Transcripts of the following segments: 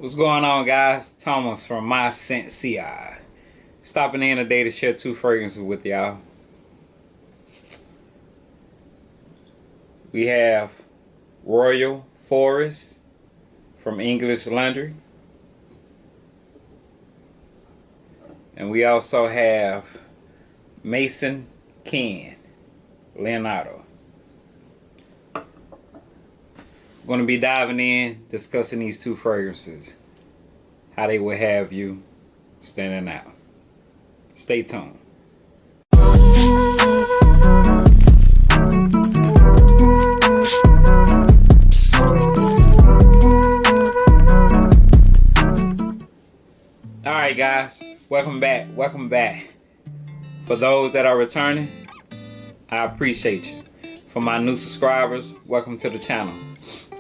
What's going on, guys? Thomas from My Scent CI. Stopping in today to share two fragrances with y'all. We have Royal Forest from English Laundry. And we also have Mason Ken, Leonardo. We're going to be diving in, discussing these two fragrances, how they will have you standing out. Stay tuned. Alright guys, welcome back. For those that are returning, I appreciate you. For my new subscribers, welcome to the channel.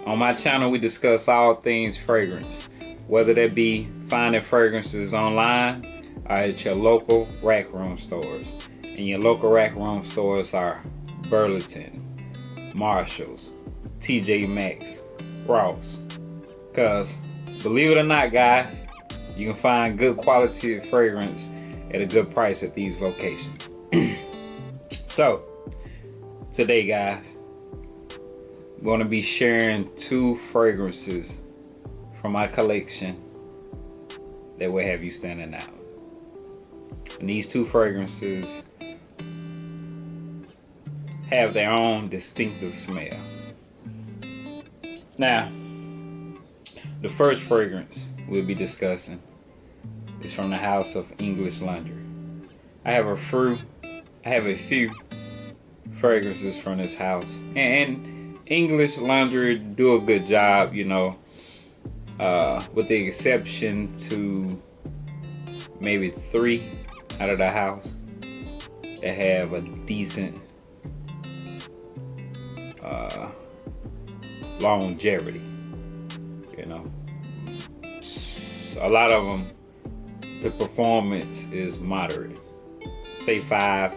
On my channel, we discuss all things fragrance, whether that be finding fragrances online or at your local rack room stores. And your local rack room stores are Burlington, Marshalls, TJ Maxx, Ross. Because believe it or not, guys, you can find good quality of fragrance at a good price at these locations. So, today, guys, I'm going to be sharing two fragrances from my collection that will have you standing out. And these two fragrances have their own distinctive smell. Now, the first fragrance we'll be discussing is from the house of English Laundry. I have a few fragrances from this house, and English Laundry do a good job, with the exception to maybe 3 out of the house that have a decent longevity. A lot of them, the performance is moderate. Say 4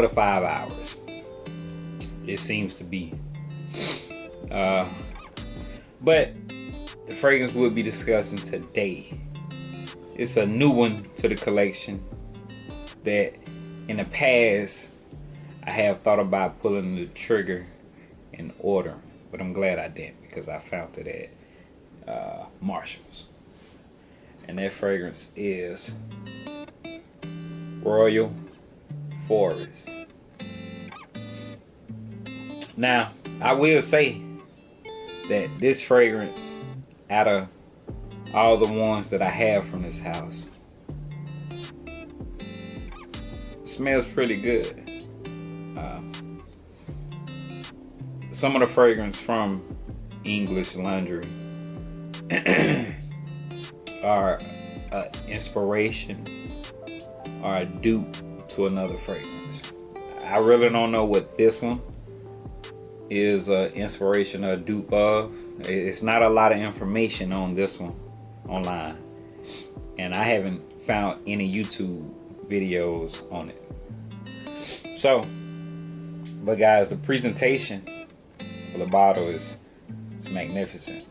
to 5 hours. It seems to be. But the fragrance we'll be discussing today, it's a new one to the collection that in the past I have thought about pulling the trigger and ordering, but I'm glad I didn't because I found it at Marshalls. And that fragrance is Royal Forest. Now, I will say that this fragrance, out of all the ones that I have from this house, smells pretty good. Some of the fragrance from English Laundry are inspiration or a dupe to another fragrance. I really don't know what this one is inspiration or dupe of. It's not a lot of information on this one online, and I haven't found any YouTube videos on it. So, but guys, the presentation of the bottle is magnificent.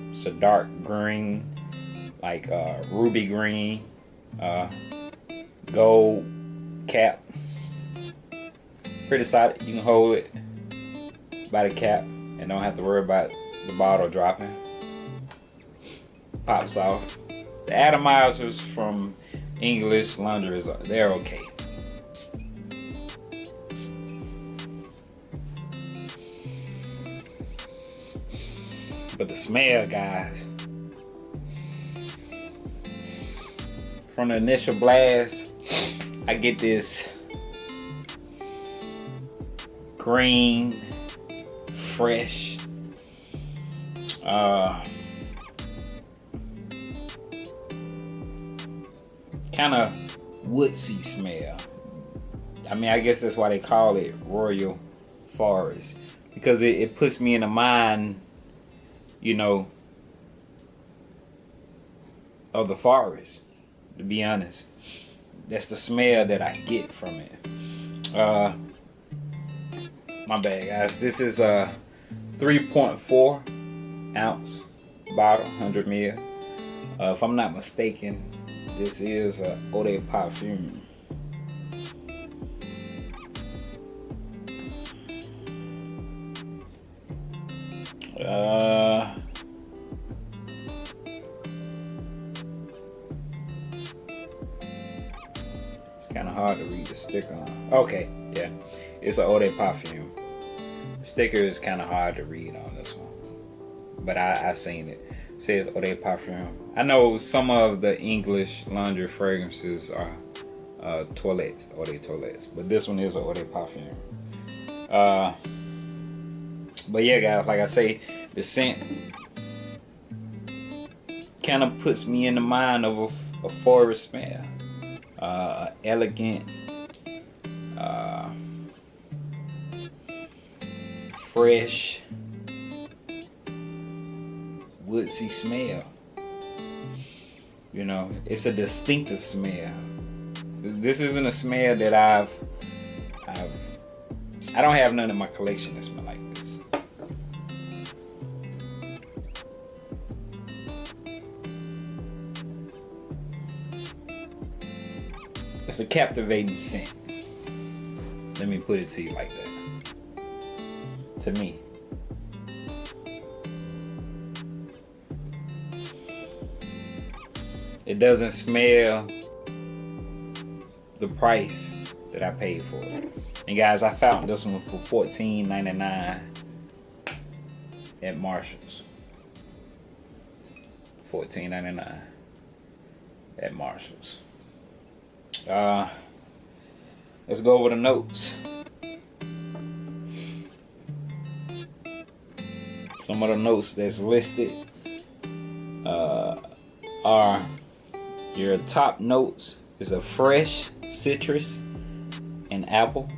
It's a dark green, like ruby green, gold cap. Pretty solid. You can hold it by the cap and don't have to worry about the bottle dropping. Pops off. The atomizers from English Laundry, they're okay. But the smell, guys, from the initial blast, I get this green, fresh, kind of woodsy smell. I mean, I guess that's why they call it Royal Forest, because it puts me in the mind, of the forest, to be honest. That's the smell that I get from it. My bad, guys. This is a 3.4 ounce bottle, 100 ml. If I'm not mistaken, this is a eau de parfum. It's kind of hard to read the sticker on. Okay, yeah, it's an eau de parfum. The sticker is kind of hard to read on this one, but I seen it. It says eau de parfum. I know some of the English laundry fragrances are toilettes, eau de toilettes, but this one is an eau de parfum. But yeah, guys, like I say, the scent kind of puts me in the mind of a forest smell, elegant, fresh, woodsy smell. You know, it's a distinctive smell. This isn't a smell that I don't have none in my collection that smell like this. It's a captivating scent. Let me put it to you like that. To me. It doesn't smell the price that I paid for it. And guys, I found this one for $14.99 at Marshall's. $14.99 at Marshall's. Let's go over the notes. Some of the notes that's listed are your top notes is a fresh citrus and apple.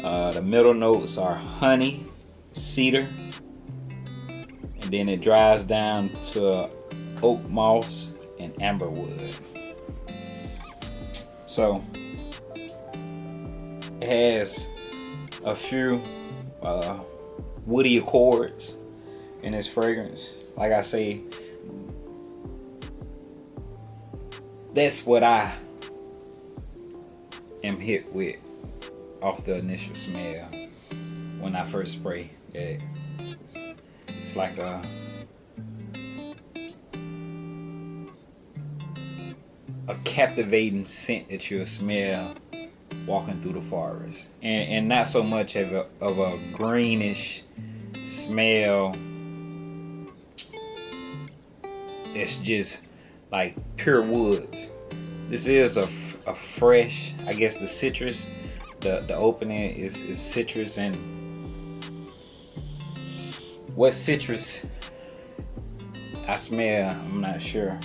The middle notes are honey, cedar, and then it dries down to oak moss and amberwood. So it has a few woody accords in its fragrance. Like I say, that's what I am hit with off the initial smell when I first spray. Yeah, it's like a captivating scent that you'll smell walking through the forest, and not so much of a greenish smell. It's just like pure woods. This is a fresh, I guess the citrus, the opening is citrus, and what citrus I smell, I'm not sure.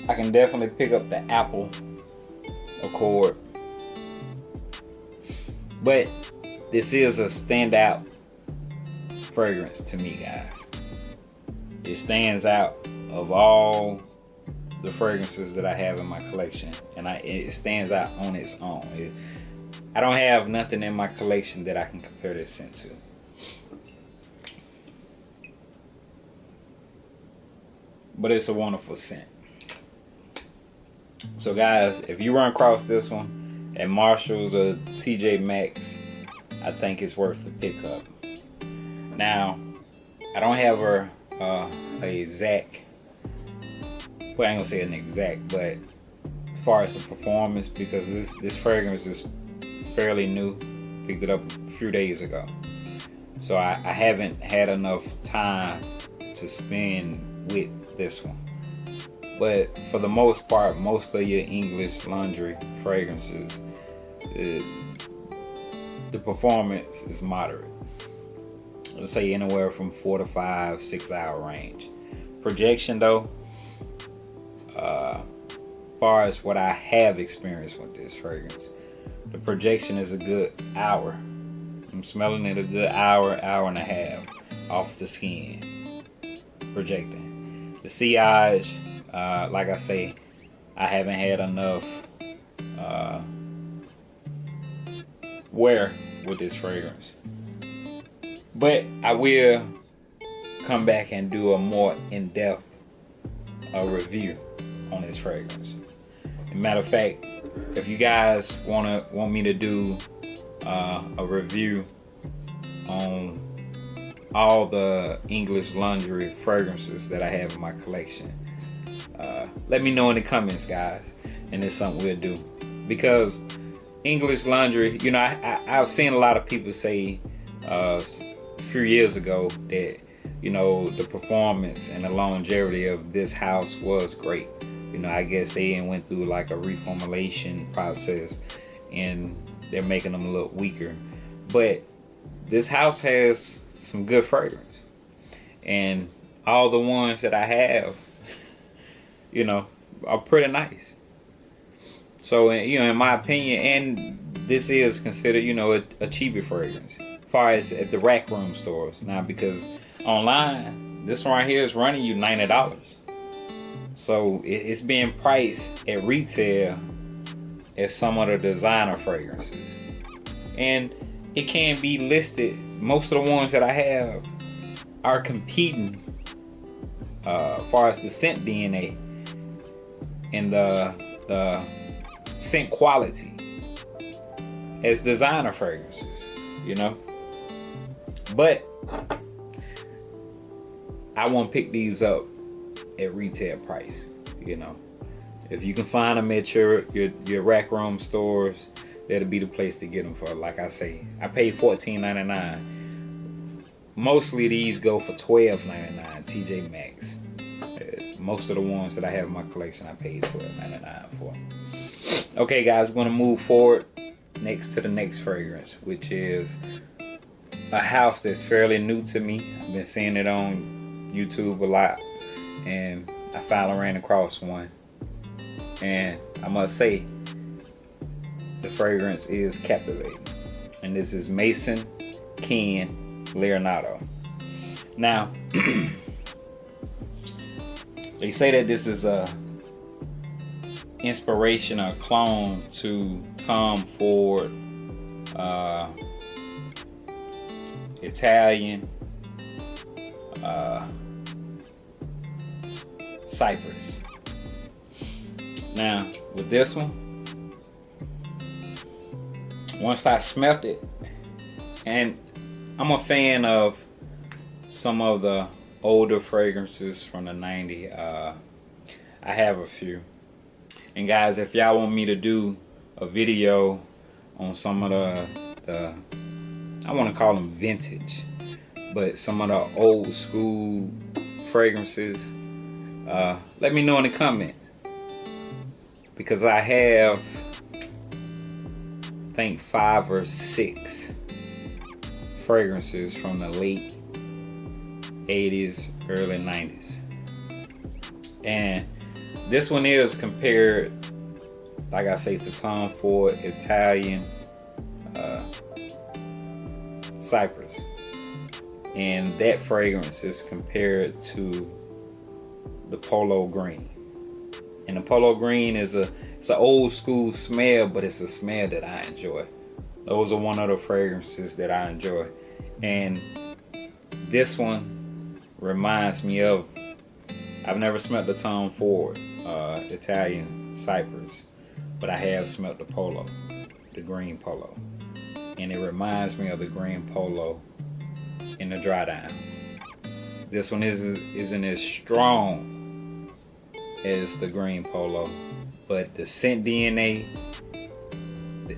I can definitely pick up the apple accord, but this is a standout fragrance to me, guys. It stands out of all the fragrances that I have in my collection, and it stands out on its own. I don't have nothing in my collection that I can compare this scent to. But it's a wonderful scent. So guys, if you run across this one at Marshall's or TJ Maxx, I think it's worth the pickup. Now, I don't have a exact, well, I ain't gonna say an exact, but as far as the performance, because this fragrance is fairly new, picked it up a few days ago, so I haven't had enough time to spend with this one. But for the most part, most of your English laundry fragrances, the performance is moderate. Let's say anywhere from 4 to 5, 6 hour range. Projection though, far as what I have experienced with this fragrance, the projection is a good hour. I'm smelling it a good hour and a half off the skin, projecting. The sillage, like I say, I haven't had enough wear with this fragrance. But I will come back and do a more in-depth review on this fragrance. As a matter of fact, if you guys want me to do a review on all the English laundry fragrances that I have in my collection, let me know in the comments, guys, and it's something we'll do. Because English laundry, you know, I've seen a lot of people say a few years ago that, you know, the performance and the longevity of this house was great. You know, I guess they went through like a reformulation process and they're making them a little weaker. But this house has some good fragrance. And all the ones that I have, you know, are pretty nice. So, you know, in my opinion, and this is considered, you know, a cheaper fragrance as far as at the rack room stores. Now, because online, this one right here is running you $90. So it's being priced at retail as some of the designer fragrances. And it can be listed, most of the ones that I have are competing as far as the scent DNA and the scent quality as designer fragrances, you know. But I won't pick these up at retail price, you know. If you can find them at your rack room stores, that'll be the place to get them for. Like I say, I paid $14.99. Mostly these go for $12.99 TJ Maxx. Most of the ones that I have in my collection, I paid $12.99 for. Okay, guys, we're gonna move forward next to the next fragrance, which is a house that's fairly new to me. I've been seeing it on YouTube a lot, and I finally ran across one. And I must say, the fragrance is captivating. And this is Mason Ken Leonardo. Now, they say that this is a inspiration or clone to Tom Ford Italian Cypress. Now, with this one, once I smelled it, and I'm a fan of some of the older fragrances from the 90s. I have a few. And guys, if y'all want me to do a video on some of the I want to call them vintage, but some of the old school fragrances, let me know in the comment. Because I have, I think, 5 or 6 fragrances from the late 80s, early 90s. And this one is compared, like I say, to Tom Ford Italian Cypress. And that fragrance is compared to the Polo Green. And the Polo Green it's an old school smell, but it's a smell that I enjoy. Those are one of the fragrances that I enjoy. And this one reminds me of, I've never smelled the Tom Ford Italian Cypress, but I have smelled the Polo, the green Polo. And it reminds me of the green Polo in the dry down. This one isn't as strong as the green Polo, but the scent DNA,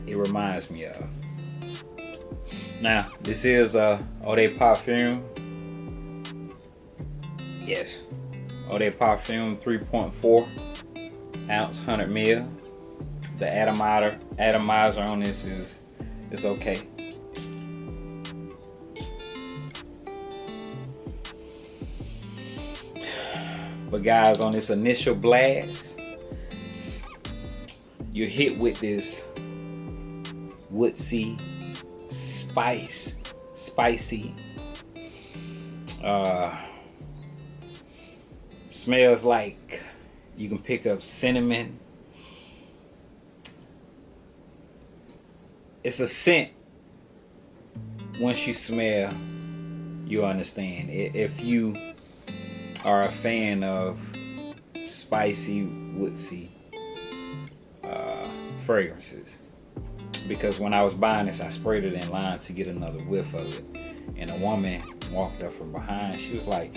it reminds me of. Now, this is Eau de Parfum. Yes, Eau de Parfum 3.4 ounce, 100 ml. The atomizer on this is okay. But guys, on this initial blast, you're hit with this woodsy, spicy, smells like you can pick up cinnamon. It's a scent once you smell, you understand. If you are a fan of spicy, woodsy fragrances, because when I was buying this, I sprayed it in line to get another whiff of it, and a woman walked up from behind. She was like,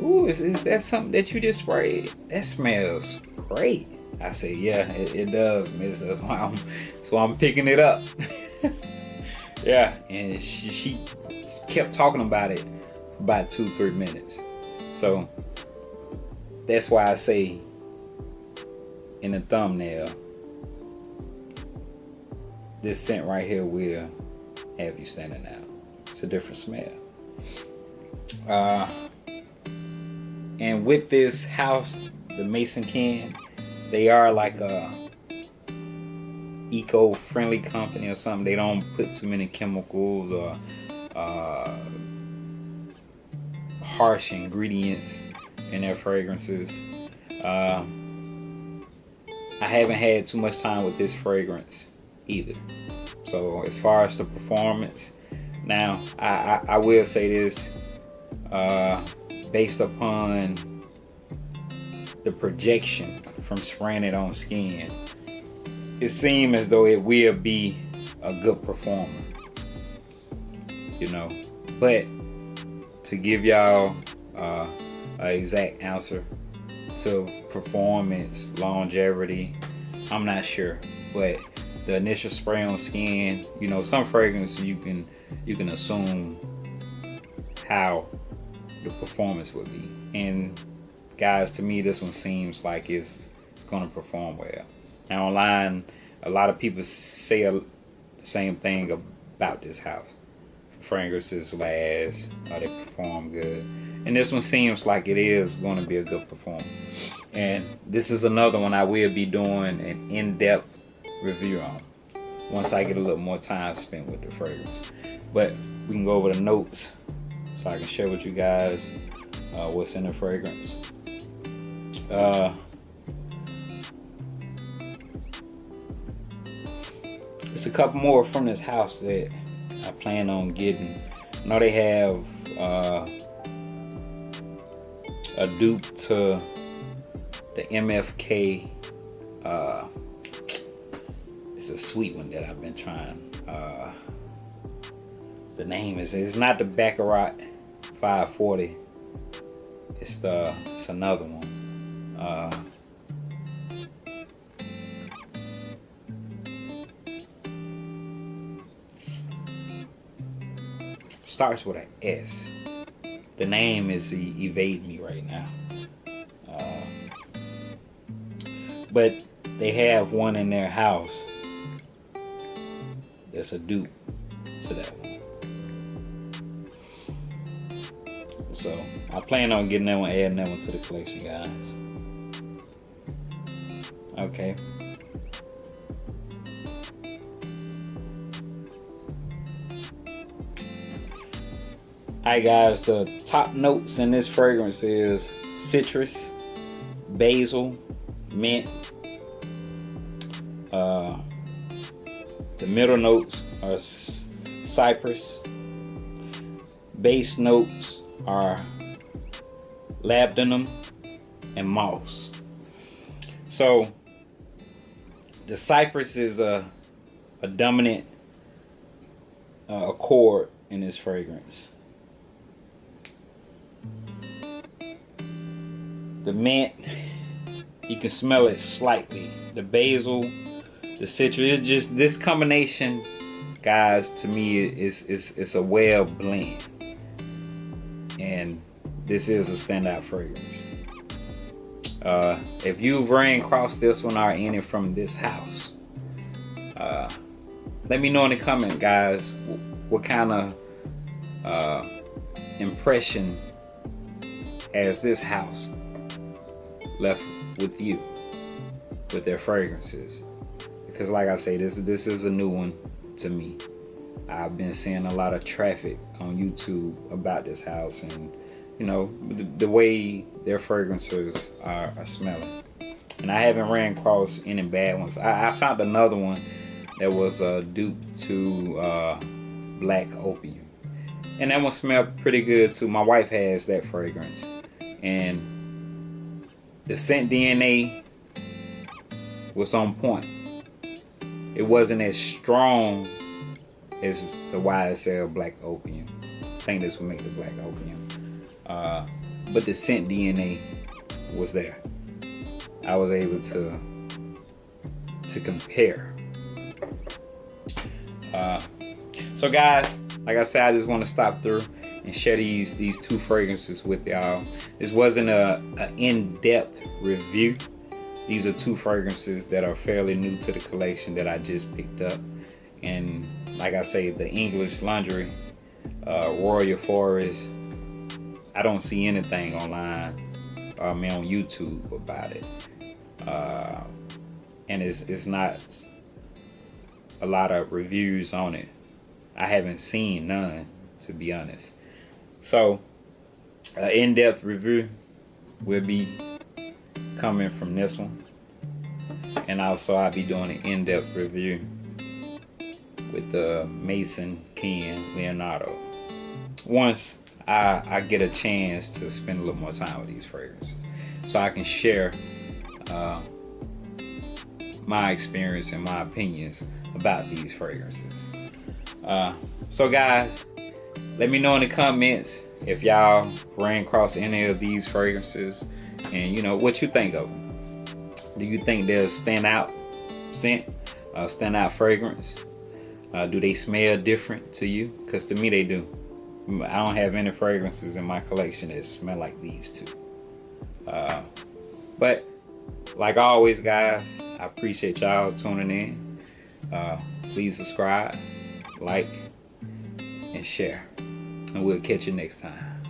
"Ooh, is that something that you just sprayed? That smells great." I said, "Yeah, it does, miss. So I'm picking it up." Yeah, and she kept talking about it for about 2-3 minutes. So that's why I say in the thumbnail, this scent right here will have you standing out. It's a different smell. And with this house, the Mason can, they are like a eco-friendly company or something. They don't put too many chemicals or harsh ingredients in their fragrances. I haven't had too much time with this fragrance either. So as far as the performance, now I will say this, based upon the projection from spraying it on skin, it seems as though it will be a good performer, you know. But to give y'all an exact answer to performance, longevity, I'm not sure. But the initial spray on skin, you know, some fragrances you can assume how the performance would be. And guys, to me, this one seems like it's going to perform well. Now online, a lot of people say the same thing about this house. Fragrances last, they perform good. And this one seems like it is going to be a good performer. And this is another one I will be doing an in-depth review on once I get a little more time spent with the fragrance. But we can go over the notes so I can share with you guys what's in the fragrance. It's a couple more from this house that I plan on getting. I know they have a dupe to the MFK. It's a sweet one that I've been trying. The name it's not the Baccarat 540. It's another one. Starts with an S. The name is evading me right now. But they have one in their house that's a dupe to that one. So I plan on getting that one, adding that one to the collection, guys. Okay. Alright guys, the top notes in this fragrance is citrus, basil, mint. The middle notes are cypress. Base notes are labdanum and moss. So the cypress is a dominant accord in this fragrance. The mint, you can smell it slightly. The basil, the citrus, it's just this combination, guys, to me it's a well blend. And this is a standout fragrance. If you've ran across this one or in it from this house, let me know in the comment, guys, what kind of impression has this house left with you with their fragrances. Because like I say, this is a new one to me. I've been seeing a lot of traffic on YouTube about this house, and you know, the way their fragrances are smelling. And I haven't ran across any bad ones. I found another one that was a dupe to Black Opium. And that one smelled pretty good too. My wife has that fragrance. And the scent DNA was on point. It wasn't as strong as the YSL Black Opium. I think this would make the Black Opium. But the scent DNA was there. I was able to compare. So guys, like I said, I just want to stop through and share these two fragrances with y'all. This wasn't a in-depth review. These are two fragrances that are fairly new to the collection that I just picked up. And like I say, the English Laundry Royal Forest, I don't see anything online on YouTube about it. And it's not a lot of reviews on it. I haven't seen none, to be honest. So an in-depth review will be coming from this one, and also I'll be doing an in-depth review with the Mason Ken Leonardo once I get a chance to spend a little more time with these fragrances, so I can share my experience and my opinions about these fragrances. So guys, let me know in the comments if y'all ran across any of these fragrances, and what you think of them. Do you think they're standout scent, standout fragrance? Do they smell different to you? Because to me they do. I don't have any fragrances in my collection that smell like these two. But like always, guys, I appreciate y'all tuning in. Please subscribe, like, and share. And we'll catch you next time.